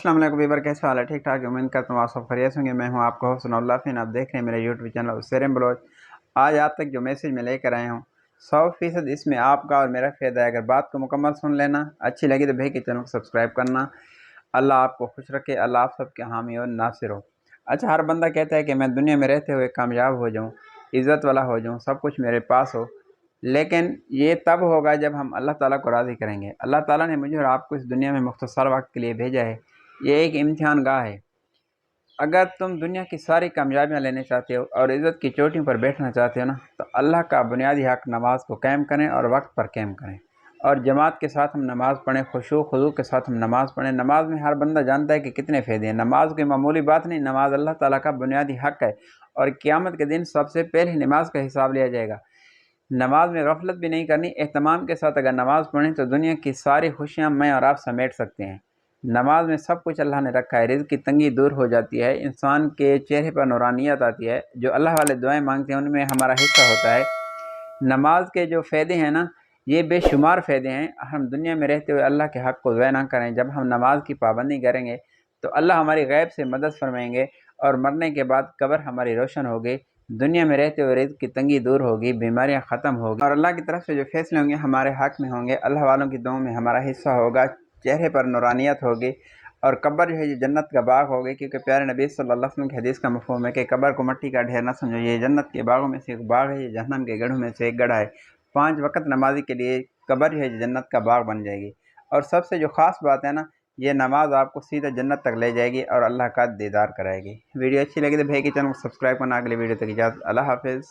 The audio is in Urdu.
السلام علیکم ویور، کیسے حال ہے؟ ٹھیک ٹھاک، امید کرتا ہوں آپ سب خیریت ہوں گے۔ میں ہوں آپ کا ہوسٹ اللہ فین، آپ دیکھ رہے ہیں میرے یوٹیوب چینل سیرم بلوچ۔ آج آپ تک جو میسیج میں لے کر آئے ہوں 100% اس میں آپ کا اور میرا فائدہ ہے۔ اگر بات کو مکمل سن لینا، اچھی لگی تو بھائی کے چینل کو سبسکرائب کرنا۔ اللہ آپ کو خوش رکھے، اللہ آپ سب کے حامی اور ناصر ہو۔ اچھا، ہر بندہ کہتا ہے کہ میں دنیا میں رہتے ہوئے کامیاب ہو جاؤں، عزت والا ہو جاؤں، سب کچھ میرے پاس ہو، لیکن یہ تب ہوگا جب ہم اللہ تعالیٰ کو راضی کریں گے۔ اللہ تعالیٰ نے مجھے اور آپ کو اس دنیا میں مختصر وقت کے لیے بھیجا ہے۔ یہ ایک امتحان گاہ ہے۔ اگر تم دنیا کی ساری کامیابیاں لینے چاہتے ہو اور عزت کی چوٹیوں پر بیٹھنا چاہتے ہو نا، تو اللہ کا بنیادی حق نماز کو قائم کریں اور وقت پر قائم کریں، اور جماعت کے ساتھ ہم نماز پڑھیں، خشوع خضوع کے ساتھ ہم نماز پڑھیں۔ نماز میں ہر بندہ جانتا ہے کہ کتنے فائدے ہیں۔ نماز کوئی معمولی بات نہیں، نماز اللہ تعالیٰ کا بنیادی حق ہے، اور قیامت کے دن سب سے پہلے نماز کا حساب لیا جائے گا۔ نماز میں غفلت بھی نہیں کرنی۔ اہتمام کے ساتھ اگر نماز پڑھیں تو دنیا کی ساری خوشیاں میں اور آپ سمیٹ سکتے ہیں۔ نماز میں سب کچھ اللہ نے رکھا ہے۔ رزق کی تنگی دور ہو جاتی ہے، انسان کے چہرے پر نورانیت آتی ہے، جو اللہ والے دعائیں مانگتے ہیں ان میں ہمارا حصہ ہوتا ہے۔ نماز کے جو فائدے ہیں نا، یہ بے شمار فائدے ہیں۔ ہم دنیا میں رہتے ہوئے اللہ کے حق کو ضائع نہ کریں۔ جب ہم نماز کی پابندی کریں گے تو اللہ ہماری غیب سے مدد فرمائیں گے، اور مرنے کے بعد قبر ہماری روشن ہوگی۔ دنیا میں رہتے ہوئے رزق کی تنگی دور ہوگی، بیماریاں ختم ہوگی، اور اللہ کی طرف سے جو فیصلے ہوں گے ہمارے حق میں ہوں گے۔ اللہ والوں کی دعاؤں میں ہمارا حصہ ہوگا، چہرے پر نورانیت ہوگی، اور قبر جو ہے یہ جنت کا باغ ہوگی، کیونکہ پیارے نبی صلی اللہ علیہ وسلم کی حدیث کا مفہوم ہے کہ قبر کو مٹی کا ڈھیر نہ سمجھو، یہ جنت کے باغوں میں سے ایک باغ ہے، یہ جہنم کے گڑھوں میں سے ایک گڑھا ہے۔ 5 وقت نمازی کے لیے قبر جو ہے جنت کا باغ بن جائے گی۔ اور سب سے جو خاص بات ہے نا، یہ نماز آپ کو سیدھا جنت تک لے جائے گی اور اللہ کا دیدار کرائے گی۔ ویڈیو اچھی لگی تو بھائی کے چینل کو سبسکرائب کرنا۔ اگلے ویڈیو تک اجازت، اللہ حافظ۔